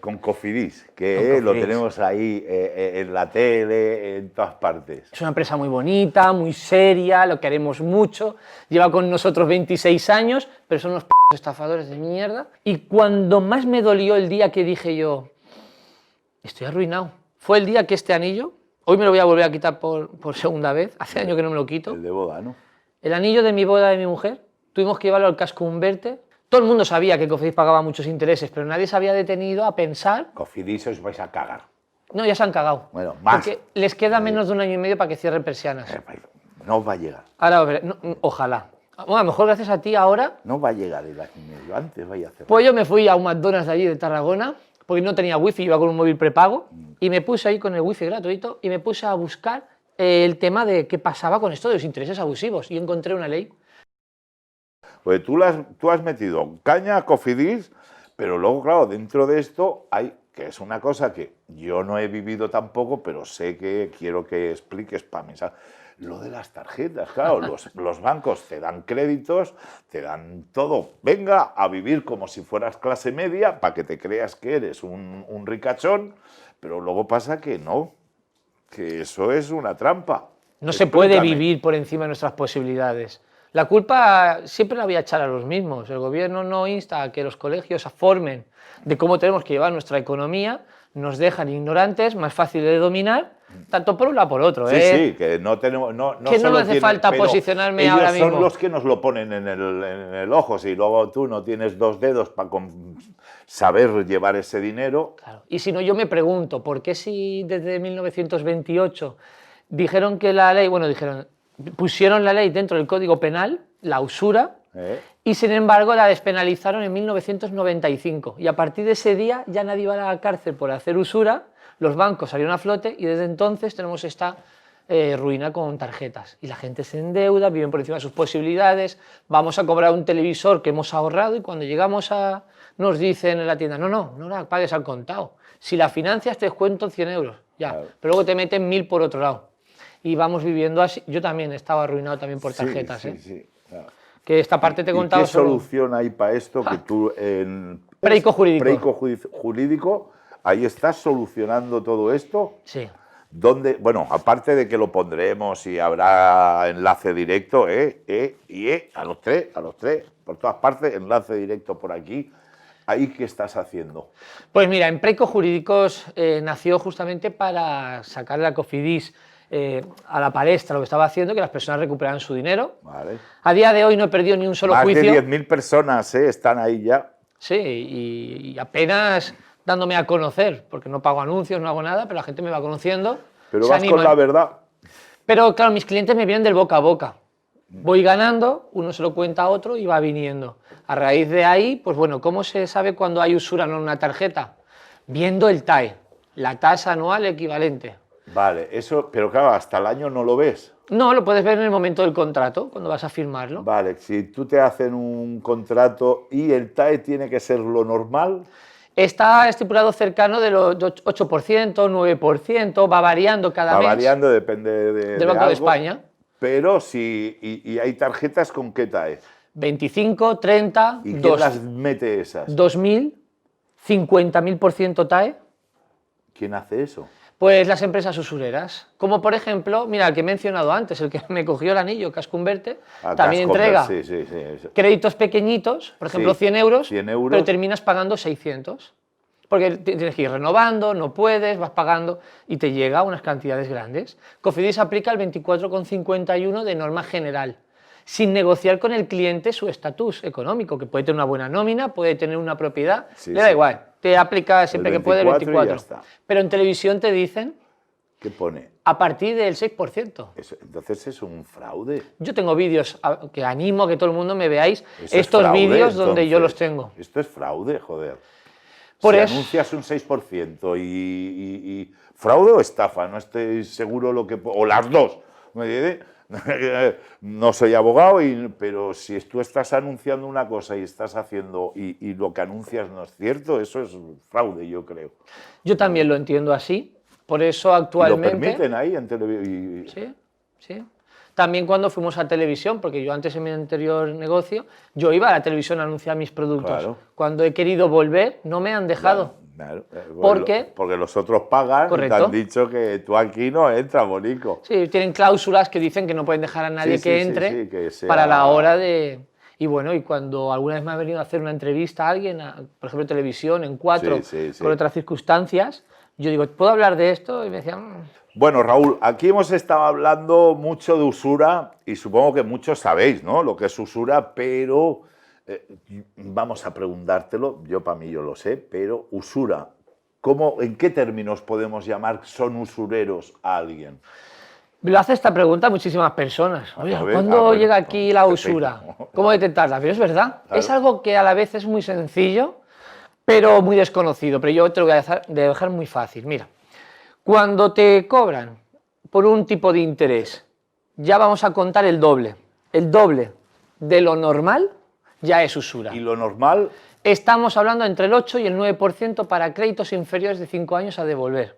con Cofidis, Con que Cofidis. lo tenemos ahí en la tele, en todas partes. Es una empresa muy bonita, muy seria, lo queremos mucho, lleva con nosotros 26 años, pero son unos estafadores de mierda. Y cuando más me dolió el día que dije yo, estoy arruinado, fue el día que este anillo, hoy me lo voy a volver a quitar por segunda vez, hace años que no me lo quito, El de boda, ¿no? el anillo de mi boda de mi mujer, tuvimos que llevarlo al casco Humberte. Todo el mundo sabía que Cofidis pagaba muchos intereses, pero nadie se había detenido a pensar. Cofidis os vais a cagar. No, ya se han cagado. Bueno, más. Porque les queda menos de un año y medio para que cierren persianas. No va a llegar. Ahora, ojalá. Bueno, a lo mejor gracias a ti ahora. No va a llegar el año y medio. Antes vaya a hacer. Pues yo me fui a un McDonald's de allí de Tarragona, porque no tenía wifi, iba con un móvil prepago, y me puse ahí con el wifi gratuito y me puse a buscar el tema de qué pasaba con esto de los intereses abusivos. Y encontré una ley. Pues tú has metido caña a Cofidis, pero luego, claro, dentro de esto hay, que es una cosa que yo no he vivido tampoco, pero sé que quiero que expliques para mí. Lo de las tarjetas, claro, los bancos te dan créditos, te dan todo. Venga a vivir como si fueras clase media para que te creas que eres un ricachón, pero luego pasa que no, que eso es una trampa. No se puede vivir por encima de nuestras posibilidades. La culpa siempre la voy a echar a los mismos. El gobierno no insta a que los colegios formen de cómo tenemos que llevar nuestra economía, nos dejan ignorantes, más fácil de dominar, tanto por un lado por otro. Sí, sí, que no tenemos... que no me hace falta posicionarme ahora mismo. Ellos son los que nos lo ponen en el ojo. Si luego tú no tienes dos dedos para saber llevar ese dinero... Claro. Y si no, yo me pregunto, ¿por qué si desde 1928 dijeron que la ley... Bueno, pusieron la ley dentro del Código Penal, la usura, y sin embargo la despenalizaron en 1995. Y a partir de ese día ya nadie va a la cárcel por hacer usura, los bancos salieron a flote y desde entonces tenemos esta ruina con tarjetas. Y la gente se endeuda, viven por encima de sus posibilidades, vamos a cobrar un televisor que hemos ahorrado y cuando llegamos a... nos dicen en la tienda, no la pagues al contado. Si la financias te descuento 100 euros, ya, claro. Pero luego te meten 1000 por otro lado. Y vamos viviendo así. Yo también estaba arruinado también por tarjetas. Sí, claro. Que esta parte te he contado. ¿Y qué solución hay para esto? Que tú en Preico jurídico. Jurídico, ahí estás solucionando todo esto. Sí. Donde, bueno, aparte de que lo pondremos y habrá enlace directo, a los tres, por todas partes, enlace directo por aquí. ¿Ahí qué estás haciendo? Pues mira, en Preico Jurídicos nació justamente para sacarle a Cofidis a la palestra lo que estaba haciendo, que las personas recuperaran su dinero. Vale. A día de hoy no he perdido ni un solo juicio. Más de 10.000 personas están ahí ya. Sí, y apenas dándome a conocer, porque no pago anuncios, no hago nada, pero la gente me va conociendo. Pero vas con la verdad. Pero claro, mis clientes me vienen del boca a boca. Voy ganando, uno se lo cuenta a otro y va viniendo. A raíz de ahí, pues bueno, ¿cómo se sabe cuando hay usura en una tarjeta? Viendo el TAE, la tasa anual equivalente. Vale, eso, pero claro, hasta el año no lo ves. No, lo puedes ver en el momento del contrato, cuando vas a firmarlo. Vale, si tú te hacen un contrato y el TAE tiene que ser lo normal. Está estipulado cercano de los 8%, 9%, va variando cada mes. Va variando, depende del Banco de España. Pero si y hay tarjetas con qué TAE. 25, 30, ¿Y quién las mete esas? 2.000, 50.000% TAE. ¿Quién hace eso? Pues las empresas usureras, como por ejemplo, mira, el que he mencionado antes, el que me cogió el anillo, Casco Humberte, también entrega créditos pequeñitos, por ejemplo 100 euros, pero terminas pagando 600, porque tienes que ir renovando, no puedes, vas pagando y te llega a unas cantidades grandes. Cofidis aplica el 24,51 de norma general, sin negociar con el cliente su estatus económico, que puede tener una buena nómina, puede tener una propiedad, le da igual. Te aplica siempre que puede el 24. Pero en televisión te dicen... ¿Qué pone? A partir del 6%. Entonces es un fraude. Yo tengo vídeos que animo a que todo el mundo me veáis estos vídeos donde yo los tengo. Esto es fraude, joder. Por si eso... anuncias un 6% y fraude o estafa, no estoy seguro lo que... O las dos. ¿Me entiendes? No soy abogado, pero si tú estás anunciando una cosa y estás haciendo y lo que anuncias no es cierto, eso es fraude, yo creo. Yo también lo entiendo así, por eso actualmente... ¿Y lo permiten ahí en televisión? Sí. también cuando fuimos a televisión, porque yo antes en mi anterior negocio, yo iba a la televisión a anunciar mis productos. Claro. Cuando he querido volver, no me han dejado. Claro. Porque los otros pagan. Correcto. Y te han dicho que tú aquí no entras, bonico. Sí, tienen cláusulas que dicen que no pueden dejar a nadie que entre que sea... para la hora de... Y bueno, y cuando alguna vez me ha venido a hacer una entrevista a alguien, por ejemplo, televisión, en 4, con otras circunstancias, yo digo, ¿puedo hablar de esto? Y me decían... Bueno, Raúl, aquí hemos estado hablando mucho de usura y supongo que muchos sabéis, ¿no?, lo que es usura, pero vamos a preguntártelo, yo para mí yo lo sé, pero usura, ¿en qué términos podemos llamar son usureros a alguien? Lo hace esta pregunta a muchísimas personas. Oye, ¿cuándo llega aquí la usura? ¿Cómo detectarla? Pero es verdad, claro. Es algo que a la vez es muy sencillo, pero muy desconocido. Pero yo te lo voy a dejar muy fácil. Mira, cuando te cobran por un tipo de interés, ya vamos a contar el doble. El doble de lo normal ya es usura. ¿Y lo normal? Estamos hablando entre el 8 y el 9% para créditos inferiores de 5 años a devolver.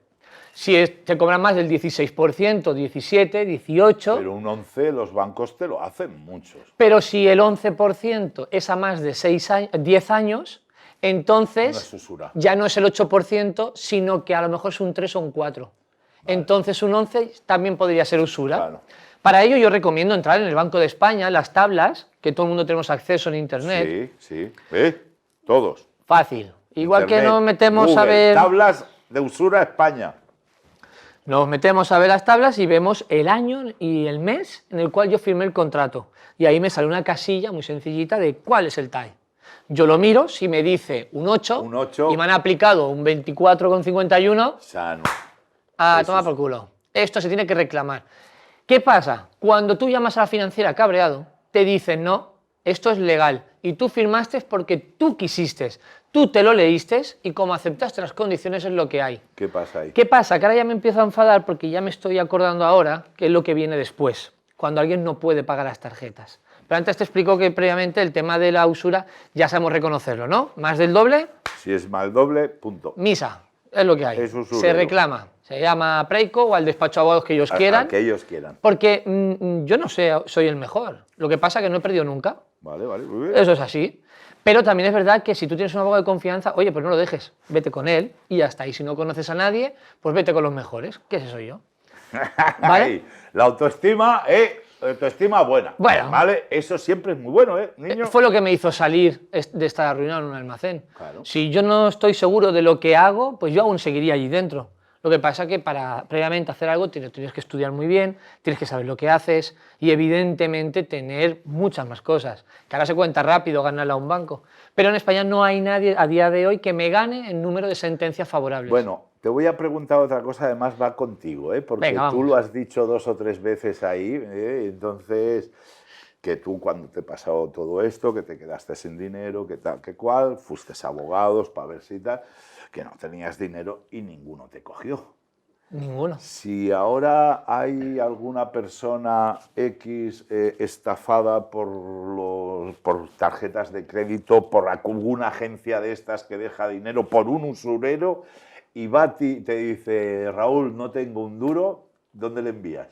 Si te cobran más del 16%, 17, 18... Pero un 11 los bancos te lo hacen muchos. Pero si el 11% es a más de 10 años, entonces no es usura. Ya no es el 8%, sino que a lo mejor es un 3 o un 4. Vale. Entonces un 11 también podría ser usura. Claro. Para ello yo recomiendo entrar en el Banco de España, las tablas, que todo el mundo tenemos acceso en Internet. Sí. Todos. Fácil. Igual Internet, que nos metemos Google, a ver... Tablas de usura España. Nos metemos a ver las tablas y vemos el año y el mes en el cual yo firmé el contrato. Y ahí me sale una casilla muy sencillita de cuál es el TAE. Yo lo miro, si me dice un 8, y me han aplicado un 24,51, sano. Toma por culo. Esto se tiene que reclamar. ¿Qué pasa? Cuando tú llamas a la financiera cabreado, te dicen no, esto es legal y tú firmaste porque tú quisiste, tú te lo leíste y como aceptaste las condiciones es lo que hay. ¿Qué pasa ahí? ¿Qué pasa? Que ahora ya me empiezo a enfadar porque ya me estoy acordando ahora que es lo que viene después, cuando alguien no puede pagar las tarjetas. Pero antes te explico que previamente el tema de la usura ya sabemos reconocerlo, ¿no? Más del doble. Si es más doble, punto. Misa, es lo que hay. Es usurero. Se reclama. Se llama a Preico o al despacho de abogados que ellos quieran. A que ellos quieran. Porque yo no sé, soy el mejor. Lo que pasa es que no he perdido nunca. Vale, muy bien. Eso es así. Pero también es verdad que si tú tienes un abogado de confianza, oye, pues no lo dejes, vete con él y ya está. Y si no conoces a nadie, pues vete con los mejores, que ese soy yo. ¿Vale? La autoestima, autoestima buena. Bueno. ¿Vale? Eso siempre es muy bueno, niño? Fue lo que me hizo salir de estar arruinado en un almacén. Claro. Si yo no estoy seguro de lo que hago, pues yo aún seguiría allí dentro. Lo que pasa es que para previamente hacer algo tienes que estudiar muy bien, tienes que saber lo que haces y evidentemente tener muchas más cosas. Que ahora se cuenta rápido ganarle a un banco. Pero en España no hay nadie a día de hoy que me gane el número de sentencias favorables. Bueno, te voy a preguntar otra cosa, además va contigo, porque Venga, tú lo has dicho 2 o 3 veces ahí, entonces que tú cuando te pasó todo esto, que te quedaste sin dinero, que tal, que cual, fuiste a abogados para ver si tal, que no tenías dinero y ninguno te cogió. Ninguno. Si ahora hay alguna persona X estafada por tarjetas de crédito, por alguna agencia de estas que deja dinero, por un usurero, y va a ti, te dice, Raúl, no tengo un duro, ¿dónde le envías?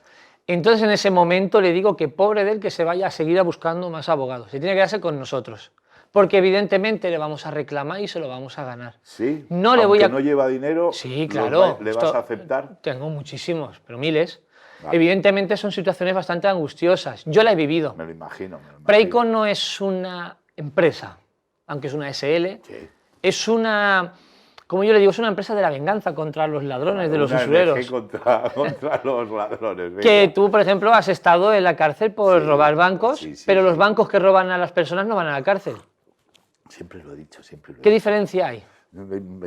Entonces en ese momento le digo que pobre de él que se vaya a seguir buscando más abogados. Se tiene que quedarse con nosotros. Porque evidentemente le vamos a reclamar y se lo vamos a ganar. Sí, no aunque le voy a... no lleva dinero, sí, claro, ¿le vas a aceptar? Tengo muchísimos, pero miles. Vale. Evidentemente son situaciones bastante angustiosas. Yo la he vivido. Me lo imagino. Preico no es una empresa, aunque es una SL. Sí. Es una... Como yo le digo, es una empresa de la venganza contra los ladrones, de los usureros. Contra los ladrones. Venga. Que tú, por ejemplo, has estado en la cárcel por robar bancos, pero los bancos que roban a las personas no van a la cárcel. Siempre lo he dicho, siempre lo he dicho. ¿Qué diferencia hay?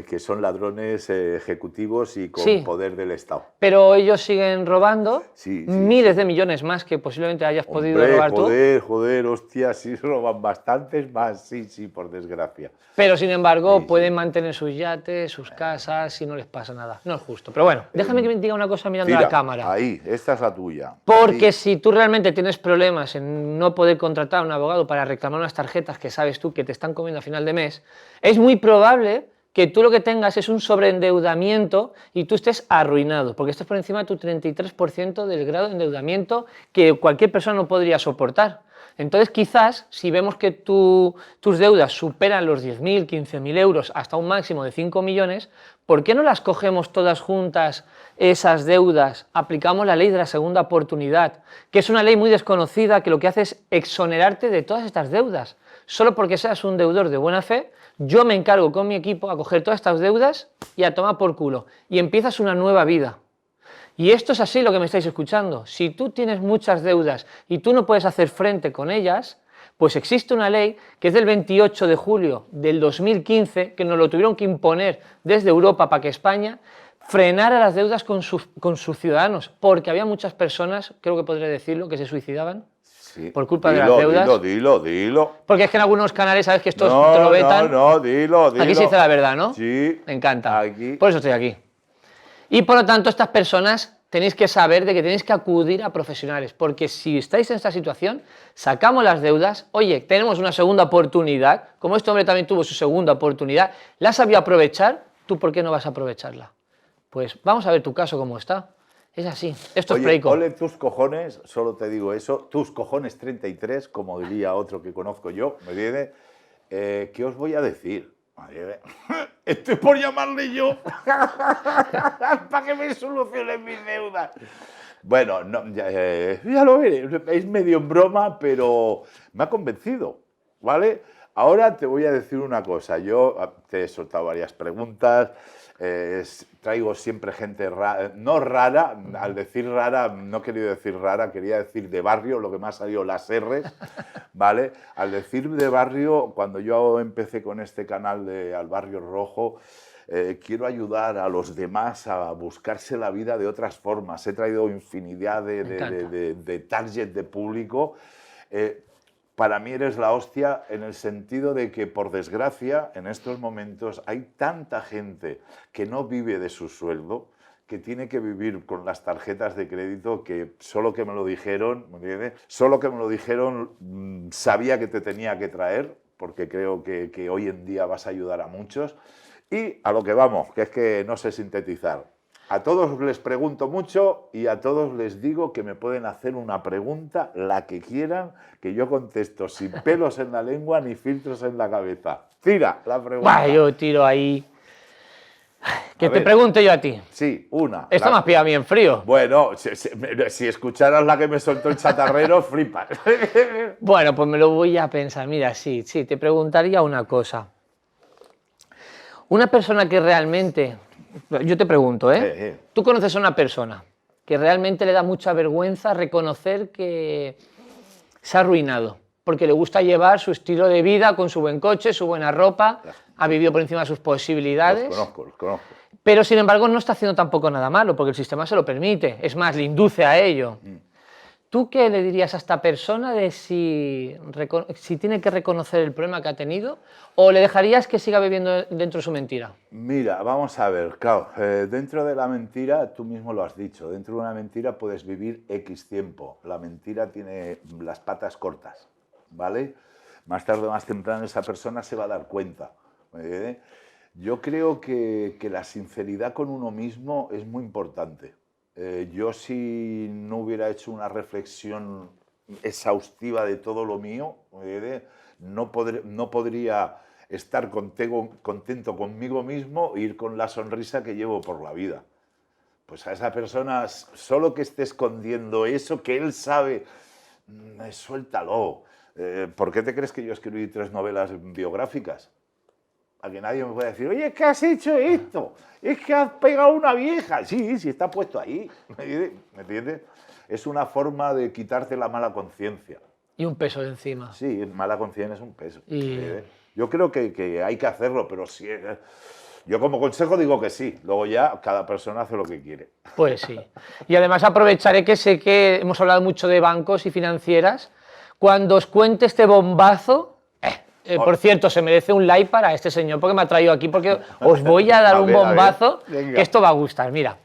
Que son ladrones ejecutivos y con poder del Estado. Pero ellos siguen robando miles de millones más que posiblemente hayas podido robar tú. Joder, hostia, sí roban bastantes más, sí, por desgracia. Pero sin embargo pueden mantener sus yates, sus casas y no les pasa nada. No es justo. Pero bueno, déjame que me diga una cosa mirando a la cámara. Ahí, esta es la tuya. Porque si tú realmente tienes problemas en no poder contratar a un abogado para reclamar unas tarjetas que sabes tú que te están comiendo a final de mes, es muy probable que tú lo que tengas es un sobreendeudamiento y tú estés arruinado, porque estás por encima de tu 33% del grado de endeudamiento que cualquier persona no podría soportar. Entonces, quizás, si vemos que tus deudas superan los 10.000, 15.000 euros hasta un máximo de 5 millones, ¿por qué no las cogemos todas juntas, esas deudas? Aplicamos la ley de la segunda oportunidad, que es una ley muy desconocida que lo que hace es exonerarte de todas estas deudas. Solo porque seas un deudor de buena fe, yo me encargo con mi equipo a coger todas estas deudas y a tomar por culo. Y empiezas una nueva vida. Y esto es así lo que me estáis escuchando. Si tú tienes muchas deudas y tú no puedes hacer frente con ellas, pues existe una ley que es del 28 de julio del 2015, que nos lo tuvieron que imponer desde Europa para que España frenara las deudas con sus ciudadanos, porque había muchas personas, creo que podré decirlo, que se suicidaban. Sí. Por culpa de las deudas. Dilo. Porque es que en algunos canales, ¿sabes que esto te lo vetan? Dilo. Aquí se dice la verdad, ¿no? Sí. Me encanta. Aquí. Por eso estoy aquí. Y por lo tanto, estas personas tenéis que saber de que tenéis que acudir a profesionales, porque si estáis en esta situación, sacamos las deudas, oye, tenemos una segunda oportunidad, como este hombre también tuvo su segunda oportunidad, la sabía aprovechar, ¿tú por qué no vas a aprovecharla? Pues vamos a ver tu caso cómo está. Es así, esto es Preico. Ole tus cojones, solo te digo eso, tus cojones 33, como diría otro que conozco yo, ¿me entiendes? ¿Qué os voy a decir? Estoy por llamarle yo para que me solucionen mis deudas. Bueno, no, ya lo veré, es medio en broma, pero me ha convencido, ¿vale? Ahora te voy a decir una cosa, yo te he soltado varias preguntas, traigo siempre gente rara, no rara, al decir rara no he querido decir rara, quería decir de barrio, lo que me ha salido las R's, ¿vale? Al decir de barrio, cuando yo empecé con este canal de Al Barrio Rojo, quiero ayudar a los demás a buscarse la vida de otras formas. He traído infinidad de target de público. Para mí eres la hostia en el sentido de que, por desgracia, en estos momentos hay tanta gente que no vive de su sueldo, que tiene que vivir con las tarjetas de crédito, que solo que me lo dijeron, ¿me entiendes? Solo que me lo dijeron, sabía que te tenía que traer, porque creo que hoy en día vas a ayudar a muchos. Y a lo que vamos, que es que no sé sintetizar. A todos les pregunto mucho y a todos les digo que me pueden hacer una pregunta, la que quieran, que yo contesto sin pelos en la lengua ni filtros en la cabeza. Tira la pregunta. Bah, yo tiro ahí. Que te pregunte yo a ti. Sí, una. Esto me has pillado a mí en frío. Bueno, si escucharas la que me soltó el chatarrero, flipas. Bueno, pues me lo voy a pensar. Mira, sí, te preguntaría una cosa. Una persona que realmente... Yo te pregunto, ¿tú conoces a una persona que realmente le da mucha vergüenza reconocer que se ha arruinado? Porque le gusta llevar su estilo de vida con su buen coche, su buena ropa, ha vivido por encima de sus posibilidades. Los conozco. Pero sin embargo no está haciendo tampoco nada malo, porque el sistema se lo permite, es más, le induce a ello. ¿Tú qué le dirías a esta persona de si tiene que reconocer el problema que ha tenido o le dejarías que siga viviendo dentro de su mentira? Mira, vamos a ver, claro, dentro de la mentira, tú mismo lo has dicho, dentro de una mentira puedes vivir X tiempo. La mentira tiene las patas cortas, ¿vale? Más tarde o más temprano esa persona se va a dar cuenta. Yo creo que la sinceridad con uno mismo es muy importante. Yo si no hubiera hecho una reflexión exhaustiva de todo lo mío, no podría estar contento conmigo mismo e ir con la sonrisa que llevo por la vida. Pues a esa persona, solo que esté escondiendo eso, que él sabe, suéltalo. ¿Por qué te crees que yo escribí 3 novelas biográficas? A que nadie me pueda decir, oye, es que has hecho esto, es que has pegado a una vieja. Sí, está puesto ahí, ¿me entiendes? Es una forma de quitarte la mala conciencia. Y un peso de encima. Sí, mala conciencia es un peso. Yo creo que hay que hacerlo, pero sí, yo como consejo digo que sí, luego ya cada persona hace lo que quiere. Pues sí. Y además aprovecharé que sé que hemos hablado mucho de bancos y financieras. Cuando os cuente este bombazo... por cierto, se merece un like para este señor porque me ha traído aquí, porque os voy a dar un bombazo que esto va a gustar. Mira,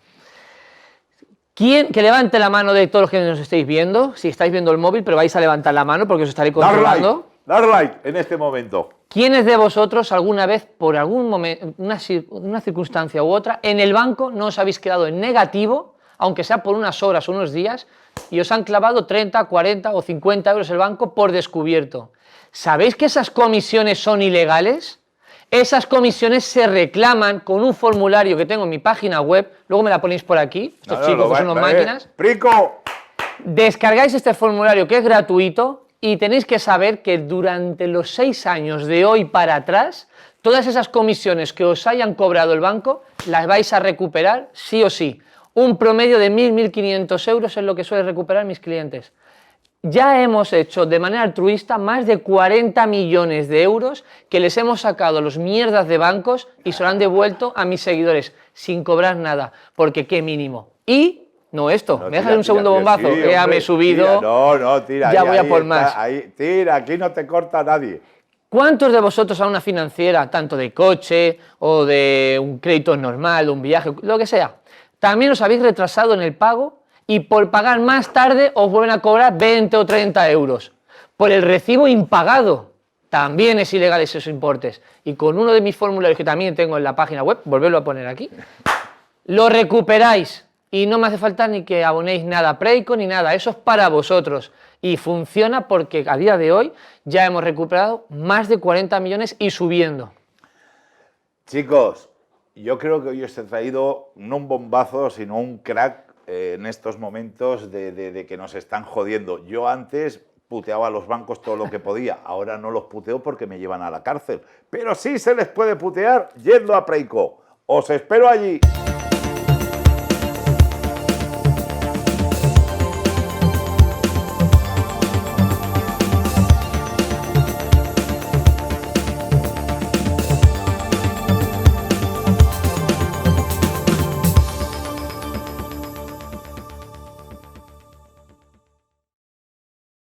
que levante la mano de todos los que nos estáis viendo, si estáis viendo el móvil, pero vais a levantar la mano porque os estaré controlando. Dar like en este momento. ¿Quiénes de vosotros alguna vez, por algún momento, una circunstancia u otra, en el banco no os habéis quedado en negativo, aunque sea por unas horas o unos días, y os han clavado 30, 40 o 50 euros el banco por descubierto? ¿Sabéis que esas comisiones son ilegales? Esas comisiones se reclaman con un formulario que tengo en mi página web, luego me la ponéis por aquí, estos chicos que son unas máquinas. ¡Prico! Descargáis este formulario que es gratuito y tenéis que saber que durante los 6 años de hoy para atrás, todas esas comisiones que os hayan cobrado el banco las vais a recuperar sí o sí. Un promedio de 1.000, 1.500 euros es lo que suelen recuperar mis clientes. Ya hemos hecho de manera altruista más de 40 millones de euros que les hemos sacado los mierdas de bancos y se lo han devuelto a mis seguidores sin cobrar nada, porque qué mínimo. Y no esto, No, me dejas un segundo bombazo, sí, ya me he subido, tira, ya ahí, voy a ahí por está, más. Ahí, tira, aquí no te corta nadie. ¿Cuántos de vosotros a una financiera, tanto de coche o de un crédito normal, un viaje, lo que sea, también os habéis retrasado en el pago y por pagar más tarde os vuelven a cobrar 20 o 30 euros? Por el recibo impagado, también es ilegal esos importes. Y con uno de mis formularios que también tengo en la página web, volverlo a poner aquí, lo recuperáis. Y no me hace falta ni que abonéis nada a Preyco ni nada, eso es para vosotros. Y funciona porque a día de hoy ya hemos recuperado más de 40 millones y subiendo. Chicos, yo creo que hoy os he traído no un bombazo, sino un crack en estos momentos de que nos están jodiendo. Yo antes puteaba a los bancos todo lo que podía, ahora no los puteo porque me llevan a la cárcel. Pero sí se les puede putear yendo a Preyco. Os espero allí.